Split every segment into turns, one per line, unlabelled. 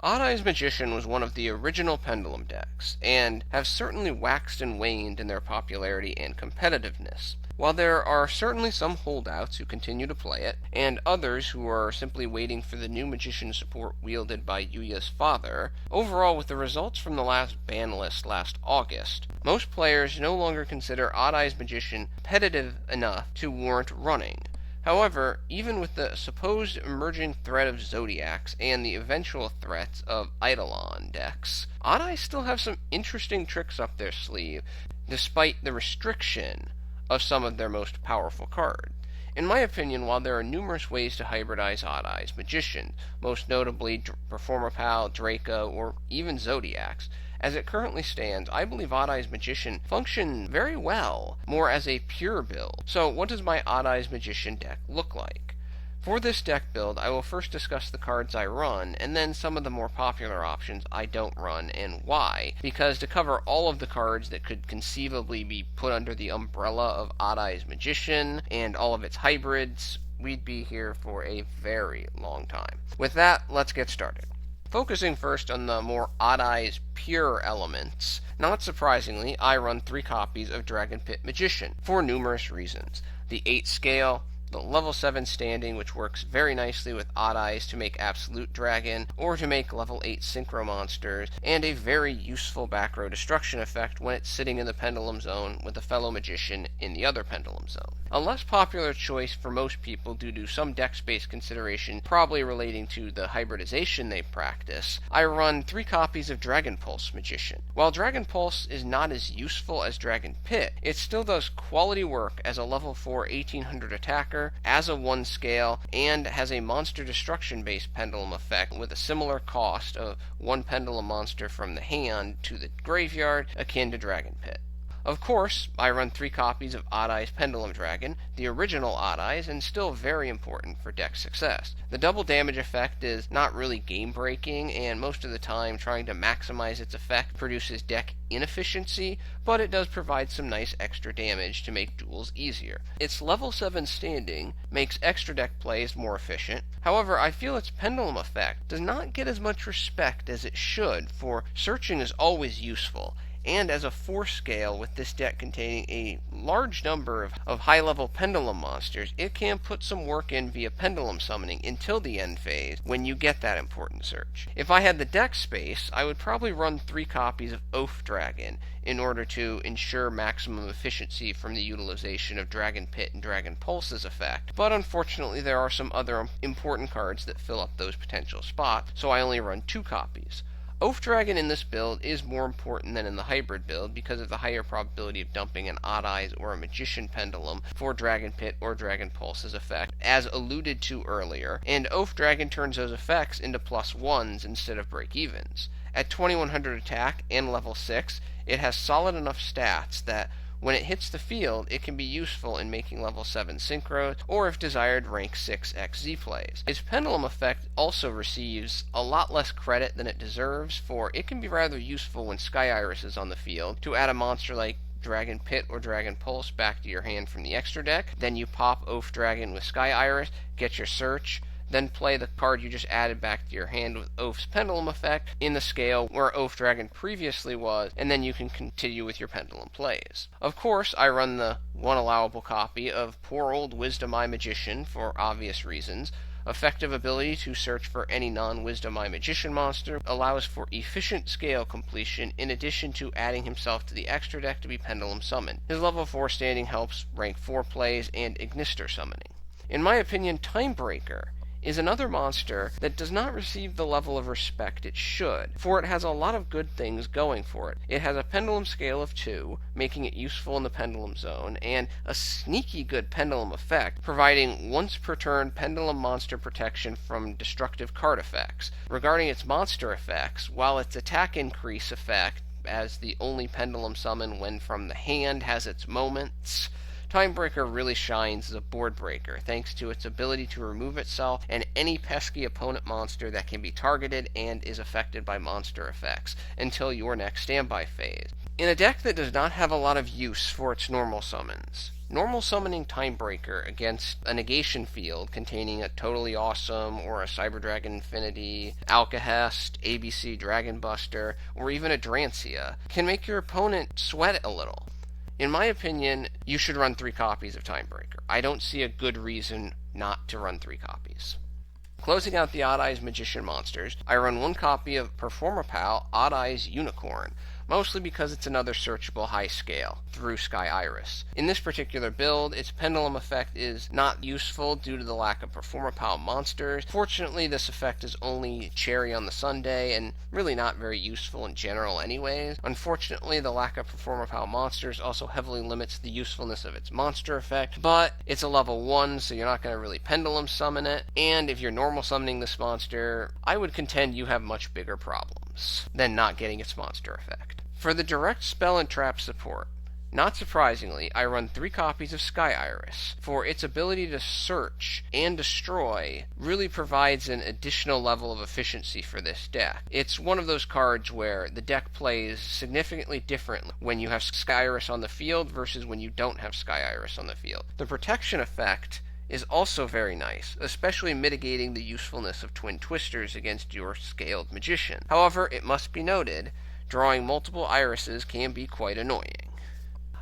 Odd Eyes Magician was one of the original Pendulum decks, and have certainly waxed and waned in their popularity and competitiveness. While there are certainly some holdouts who continue to play it, and others who are simply waiting for the new Magician support wielded by Yugioh's father, overall with the results from the last ban list last August, most players no longer consider Odd Eyes Magician competitive enough to warrant running. However, even with the supposed emerging threat of Zodiacs and the eventual threats of Eidolon decks, Odd Eyes still have some interesting tricks up their sleeve, despite the restriction of some of their most powerful cards. In my opinion, while there are numerous ways to hybridize Odd Eyes Magician, most notably Performapal, Draco, or even Zodiacs, as it currently stands, I believe Odd Eyes Magician function very well, more as a pure build. So what does my Odd Eyes Magician deck look like? For this deck build, I will first discuss the cards I run, and then some of the more popular options I don't run, and why, because to cover all of the cards that could conceivably be put under the umbrella of Odd Eyes Magician, and all of its hybrids, we'd be here for a very long time. With that, let's get started. Focusing first on the more Odd Eyes pure elements, not surprisingly, I run 3 copies of Dragonpit Magician, for numerous reasons. The 8 scale, the level 7 standing, which works very nicely with Odd Eyes to make Absolute Dragon, or to make level 8 Synchro Monsters, and a very useful back row destruction effect when it's sitting in the Pendulum Zone with a fellow Magician in the other Pendulum Zone. A less popular choice for most people due to some deck space consideration, probably relating to the hybridization they practice, I run 3 copies of Dragonpulse Magician. While Dragonpulse is not as useful as Dragonpit, it still does quality work as a level 4 1800 attacker, as a 1 scale, and has a monster destruction based pendulum effect with a similar cost of 1 pendulum monster from the hand to the graveyard, akin to Dragonpit. Of course, I run 3 copies of Odd Eyes Pendulum Dragon, the original Odd Eyes, and still very important for deck success. The double damage effect is not really game-breaking, and most of the time trying to maximize its effect produces deck inefficiency, but it does provide some nice extra damage to make duels easier. Its level 7 standing makes extra deck plays more efficient. However, I feel its pendulum effect does not get as much respect as it should, for searching is always useful, and as a 4 scale with this deck containing a large number of high-level pendulum monsters, it can put some work in via pendulum summoning until the end phase when you get that important search. If I had the deck space, I would probably run 3 copies of OafDragon in order to ensure maximum efficiency from the utilization of Dragonpit and Dragonpulse's effect, but unfortunately there are some other important cards that fill up those potential spots, so I only run 2 copies. OafDragon in this build is more important than in the hybrid build because of the higher probability of dumping an Odd Eyes or a Magician Pendulum for Dragonpit or Dragonpulse's effect, as alluded to earlier, and OafDragon turns those effects into +1s instead of break-evens. At 2100 attack and level 6, it has solid enough stats that when it hits the field, it can be useful in making level 7 synchros, or if desired, rank 6 XZ plays. Its pendulum effect also receives a lot less credit than it deserves, for it can be rather useful when Sky Iris is on the field to add a monster like Dragonpit or Dragonpulse back to your hand from the extra deck. Then you pop OafDragon with Sky Iris, get your search, then play the card you just added back to your hand with Oaf's Pendulum effect in the scale where OafDragon previously was, and then you can continue with your Pendulum plays. Of course, I run the 1 allowable copy of Poor Old Wisdom Eye Magician for obvious reasons. Effective ability to search for any non-Wisdom Eye Magician monster, allows for efficient scale completion in addition to adding himself to the extra deck to be Pendulum summoned. His level 4 standing helps rank 4 plays and Ignister summoning. In my opinion, Timebreaker is another monster that does not receive the level of respect it should, for it has a lot of good things going for it. It has a pendulum scale of 2, making it useful in the pendulum zone, and a sneaky good pendulum effect, providing once per turn pendulum monster protection from destructive card effects. Regarding its monster effects, while its attack increase effect, as the only pendulum summon when from the hand, has its moments, Timebreaker really shines as a board breaker, thanks to its ability to remove itself and any pesky opponent monster that can be targeted and is affected by monster effects, until your next standby phase. In a deck that does not have a lot of use for its normal summons, normal summoning Timebreaker against a negation field containing a Totally Awesome or a Cyber Dragon Infinity, Alcahest, ABC Dragon Buster, or even a Drancia can make your opponent sweat a little. In my opinion, you should run 3 copies of Timebreaker. I don't see a good reason not to run 3 copies. Closing out the Odd Eyes Magician monsters, I run 1 copy of Performapal Odd Eyes Unicorn, mostly because it's another searchable high scale through Sky Iris. In this particular build, its pendulum effect is not useful due to the lack of Performapal monsters. Fortunately, this effect is only cherry on the sundae and really not very useful in general anyways. Unfortunately, the lack of Performapal monsters also heavily limits the usefulness of its monster effect, but it's a level 1, so you're not going to really pendulum summon it, and if you're normal summoning this monster, I would contend you have much bigger problems than not getting its monster effect. For the direct spell and trap support, not surprisingly, I run 3 copies of Sky Iris, for its ability to search and destroy really provides an additional level of efficiency for this deck. It's one of those cards where the deck plays significantly differently when you have Sky Iris on the field versus when you don't have Sky Iris on the field. The protection effect is also very nice, especially mitigating the usefulness of Twin Twisters against your scaled magician. However, it must be noted, drawing multiple irises can be quite annoying.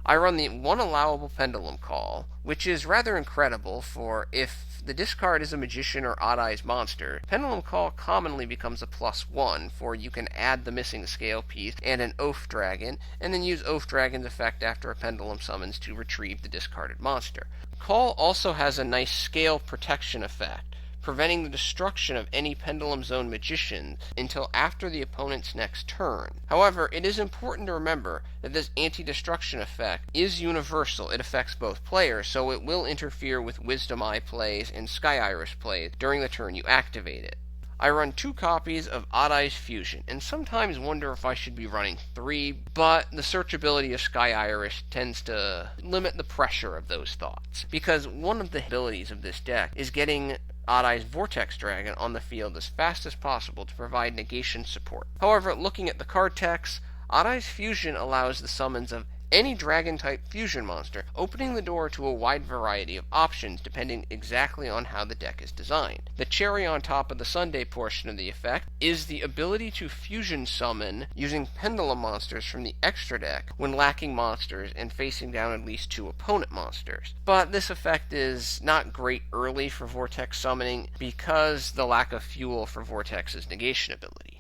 I run the 1 allowable Pendulum Call, which is rather incredible, for if the discard is a Magician or Odd Eyes monster, Pendulum Call commonly becomes a +1, for you can add the missing scale piece and an OafDragon, and then use OafDragon's effect after a Pendulum summons to retrieve the discarded monster. Call also has a nice scale protection effect, preventing the destruction of any Pendulum Zone Magician until after the opponent's next turn. However, it is important to remember that this anti-destruction effect is universal. It affects both players, so it will interfere with Wisdom Eye plays and Sky Iris plays during the turn you activate it. I run 2 copies of Odd Eyes Fusion, and sometimes wonder if I should be running 3, but the searchability of Sky Iris tends to limit the pressure of those thoughts, because one of the abilities of this deck is getting Odd Eyes Vortex Dragon on the field as fast as possible to provide negation support. However, looking at the card text, Odd Eyes Fusion allows the summons of any Dragon-type fusion monster, opening the door to a wide variety of options depending exactly on how the deck is designed. The cherry on top of the sundae portion of the effect is the ability to fusion summon using pendulum monsters from the extra deck when lacking monsters and facing down at least 2 opponent monsters. But this effect is not great early for Vortex summoning because the lack of fuel for Vortex's negation ability.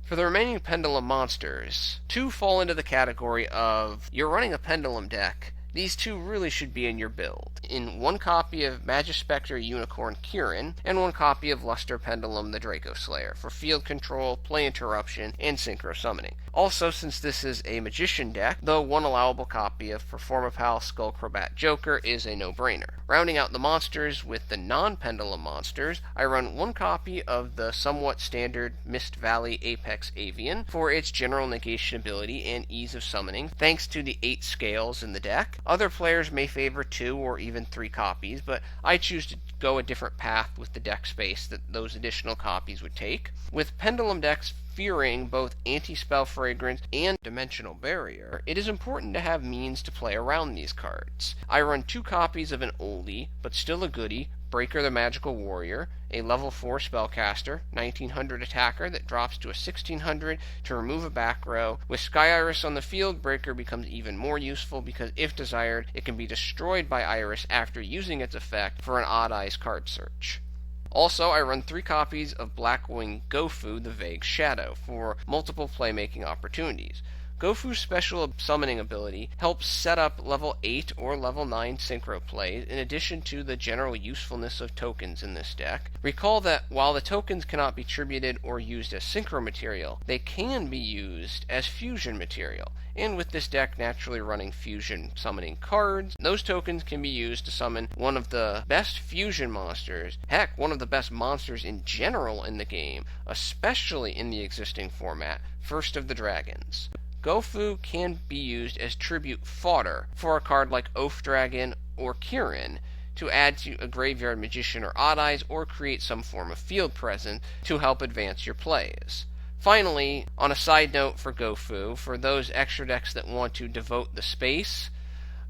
For the remaining Pendulum monsters, 2 fall into the category of, you're running a Pendulum deck, these 2 really should be in your build. In 1 copy of Majespecter Unicorn Kirin, and 1 copy of Luster Pendulum the Dracoslayer, for field control, play interruption, and synchro summoning. Also, since this is a Magician deck, the 1 allowable copy of Performapal Skullcrobat Joker is a no-brainer. Rounding out the monsters with the non-Pendulum monsters, I run 1 copy of the somewhat standard Mist Valley Apex Avian for its general negation ability and ease of summoning, thanks to the 8 scales in the deck. Other players may favor 2 or even 3 copies, but I choose to go a different path with the deck space that those additional copies would take. With Pendulum decks fearing both anti-spell fragrance and dimensional barrier, it is important to have means to play around these cards. I run 2 copies of an oldie, but still a goodie, Breaker the Magical Warrior, a level 4 spellcaster, 1900 attacker that drops to a 1600 to remove a back row. With Sky Iris on the field, Breaker becomes even more useful because if desired, it can be destroyed by Iris after using its effect for an Odd Eyes card search. Also, I run 3 copies of Blackwing Gofu the Vague Shadow for multiple playmaking opportunities. Gofu's special summoning ability helps set up level 8 or level 9 synchro plays in addition to the general usefulness of tokens in this deck. Recall that while the tokens cannot be tributed or used as synchro material, they can be used as fusion material. And with this deck naturally running fusion summoning cards, those tokens can be used to summon one of the best fusion monsters, heck, one of the best monsters in general in the game, especially in the existing format, First of the Dragons. Gofu can be used as tribute fodder for a card like OafDragon or Kirin to add to a Graveyard Magician or Odd Eyes or create some form of field presence to help advance your plays. Finally, on a side note for Gofu, for those extra decks that want to devote the space,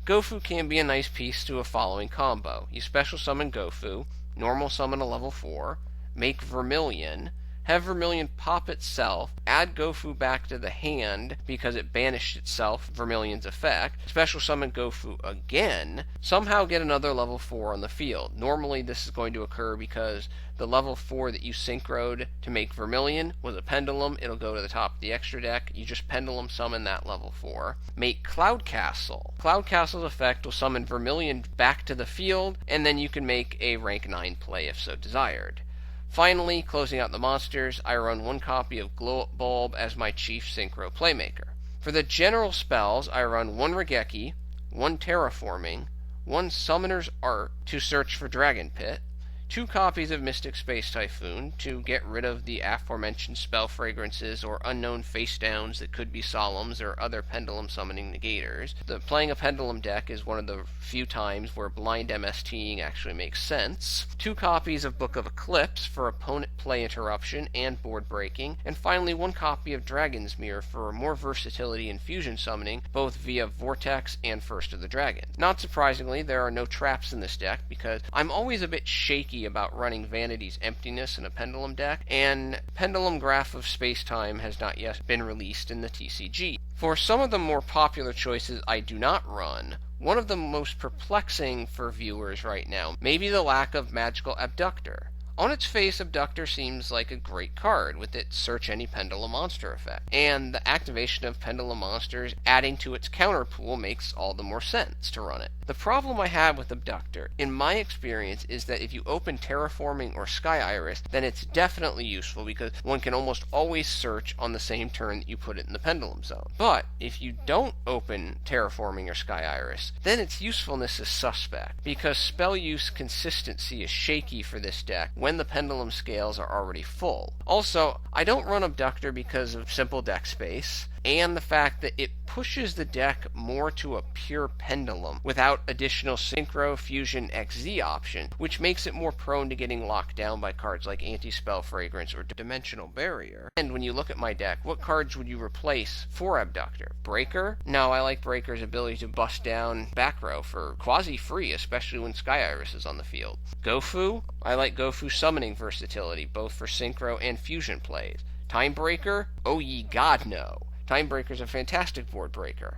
Gofu can be a nice piece to a following combo. You special summon Gofu, normal summon a level 4, make Vermilion, have Vermilion pop itself, add Gofu back to the hand because it banished itself, Vermilion's effect, special summon Gofu again, somehow get another level 4 on the field. Normally this is going to occur because the level 4 that you synchroed to make Vermilion was a Pendulum. It'll go to the top of the extra deck. You just Pendulum summon that level 4. Make Cloud Castle. Cloud Castle's effect will summon Vermilion back to the field, and then you can make a rank 9 play if so desired. Finally, closing out the monsters, I run one copy of Glow Up Bulb as my chief synchro playmaker. For the general spells, I run one Raigeki, one Terraforming, one Summoner's Art to search for Dragonpit, 2 copies of Mystic Space Typhoon to get rid of the aforementioned spell fragrances or unknown face downs that could be Solemns or other pendulum summoning negators. Playing a pendulum deck is one of the few times where blind MSTing actually makes sense. 2 copies of Book of Eclipse for opponent play interruption and board breaking, and finally 1 copy of Dragon's Mirror for more versatility in fusion summoning, both via Vortex and First of the Dragon. Not surprisingly, there are no traps in this deck because I'm always a bit shaky about running Vanity's Emptiness in a Pendulum deck, and Pendulum Graph of Space-Time has not yet been released in the TCG. For some of the more popular choices I do not run, one of the most perplexing for viewers right now may be the lack of Magical Abductor. On its face, Abductor seems like a great card with its Search Any Pendulum Monster effect, and the activation of Pendulum Monsters adding to its counter pool makes all the more sense to run it. The problem I have with Abductor, in my experience, is that if you open Terraforming or Sky Iris, then it's definitely useful because one can almost always search on the same turn that you put it in the Pendulum Zone. But if you don't open Terraforming or Sky Iris, then its usefulness is suspect, because spell use consistency is shaky for this deck when the pendulum scales are already full. Also, I don't run Abductor because of simple deck space, and the fact that it pushes the deck more to a pure pendulum without additional Synchro, Fusion, XZ option, which makes it more prone to getting locked down by cards like Anti-Spell Fragrance or Dimensional Barrier. And when you look at my deck, what cards would you replace for Abductor? Breaker? No, I like Breaker's ability to bust down back row for quasi-free, especially when Sky Iris is on the field. Gofu? I like Gofu's summoning versatility, both for Synchro and Fusion plays. Timebreaker? Oh ye god no. Timebreaker's a fantastic board breaker.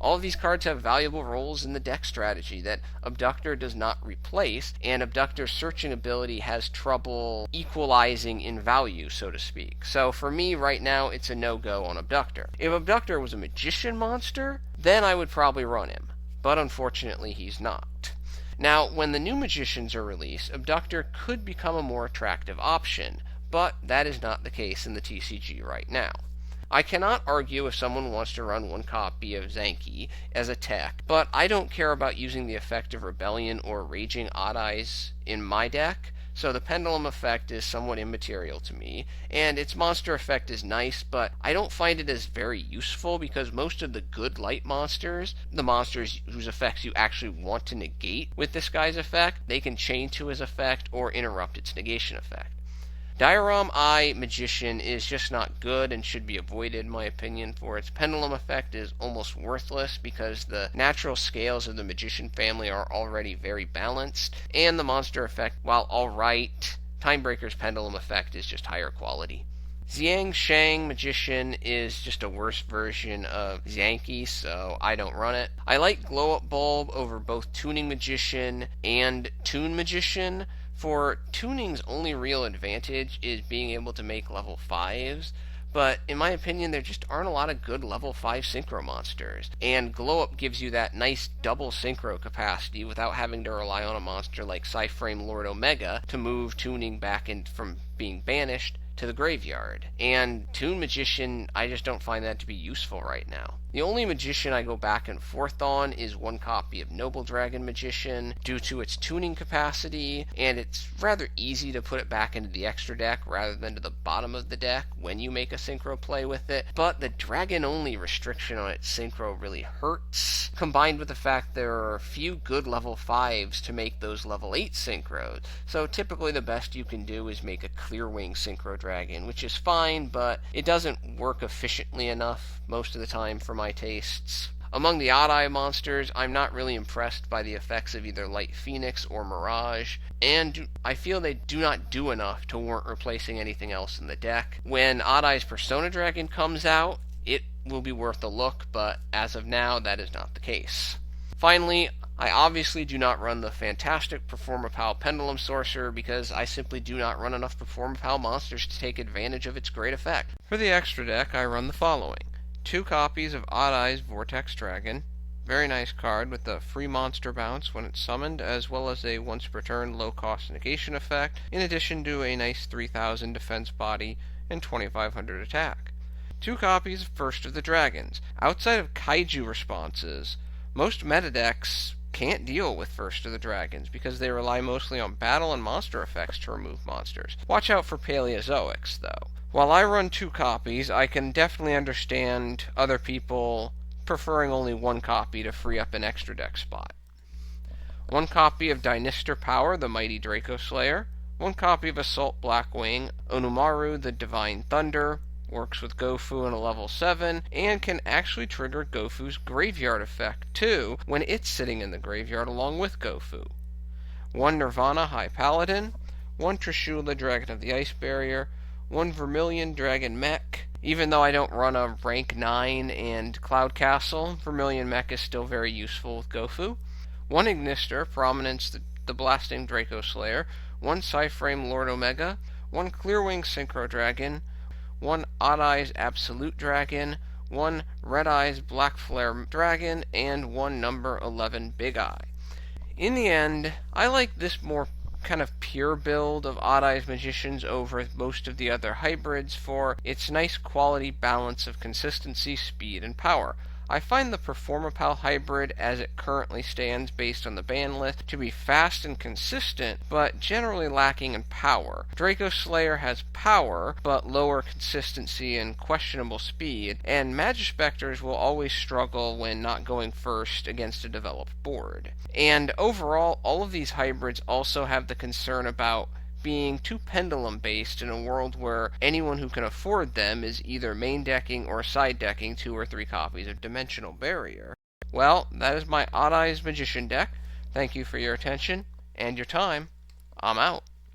All of these cards have valuable roles in the deck strategy that Abductor does not replace, and Abductor's searching ability has trouble equalizing in value, so to speak. So for me, right now, it's a no-go on Abductor. If Abductor was a magician monster, then I would probably run him, but unfortunately he's not. Now, when the new magicians are released, Abductor could become a more attractive option, but that is not the case in the TCG right now. I cannot argue if someone wants to run one copy of Zanki as a tech, but I don't care about using the effect of Rebellion or Raging Odd Eyes in my deck, so the Pendulum effect is somewhat immaterial to me, and its monster effect is nice, but I don't find it as very useful because most of the good light monsters, the monsters whose effects you actually want to negate with this guy's effect, they can chain to his effect or interrupt its negation effect. Dioram Eye Magician is just not good and should be avoided, in my opinion, for its pendulum effect is almost worthless because the natural scales of the Magician family are already very balanced, and the monster effect, while alright, Timebreaker's pendulum effect is just higher quality. Xiang Shang Magician is just a worse version of Zanki, so I don't run it. I like Glow Up Bulb over both Tuning Magician and Toon Magician. For Tuning's only real advantage is being able to make level 5s, but in my opinion there just aren't a lot of good level 5 synchro monsters, and Glow Up gives you that nice double synchro capacity without having to rely on a monster like Psyframe Lord Omega to move Tuning back in from being banished to the graveyard. And Toon Magician, I just don't find that to be useful right now. The only magician I go back and forth on is one copy of Noble Dragon Magician due to its tuning capacity, and it's rather easy to put it back into the extra deck rather than to the bottom of the deck when you make a synchro play with it, but the dragon-only restriction on its synchro really hurts, combined with the fact there are a few good level 5s to make those level 8 synchros, so typically the best you can do is make a Clearwing Synchro Dragon Dragon, which is fine, but it doesn't work efficiently enough most of the time for my tastes. Among the Odd Eye monsters, I'm not really impressed by the effects of either Light Phoenix or Mirage, and I feel they do not do enough to warrant replacing anything else in the deck. When Odd Eye's Persona Dragon comes out, it will be worth a look, but as of now, that is not the case. Finally, I obviously do not run the fantastic Performapal Pendulum Sorcerer because I simply do not run enough Performapal monsters to take advantage of its great effect. For the extra deck, I run the following: 2 copies of Odd Eye's Vortex Dragon, very nice card with a free monster bounce when it's summoned, as well as a once per turn low cost negation effect, in addition to a nice 3000 defense body and 2500 attack. 2 copies of First of the Dragons. Outside of kaiju responses, most meta decks can't deal with First of the Dragons because they rely mostly on battle and monster effects to remove monsters. Watch out for Paleozoics, though. While I run 2 copies, I can definitely understand other people preferring only 1 copy to free up an extra deck spot. 1 copy of Dinoster Power, the mighty Dracoslayer. 1 copy of Assault Blackwing, Onimaru, the Divine Thunder. Works with Gofu in a level 7, and can actually trigger Gofu's Graveyard effect, too, when it's sitting in the graveyard along with Gofu. 1 Nirvana High Paladin. 1 Trishula Dragon of the Ice Barrier. 1 Vermilion Dragon Mech. Even though I don't run a rank 9 and Cloud Castle, Vermilion Mech is still very useful with Gofu. 1 Ignister, Prominence the Blasting Dracoslayer. 1 Psyframe Lord Omega. 1 Clearwing Synchro Dragon. 1 Odd Eyes Absolute Dragon. 1 Red Eyes Black Flare Dragon. And 1 number 11 Big Eye. In the end, I like this more kind of pure build of Odd Eyes Magicians over most of the other hybrids for its nice quality balance of consistency, speed, and power. I find the Performapal hybrid as it currently stands based on the ban list to be fast and consistent, but generally lacking in power. Dracoslayer has power, but lower consistency and questionable speed, and Majespecters will always struggle when not going first against a developed board. And overall, all of these hybrids also have the concern about being too pendulum based in a world where anyone who can afford them is either main decking or side decking 2 or 3 copies of Dimensional Barrier. Well, that is my Odd Eyes Magician deck. Thank you for your attention and your time. I'm out.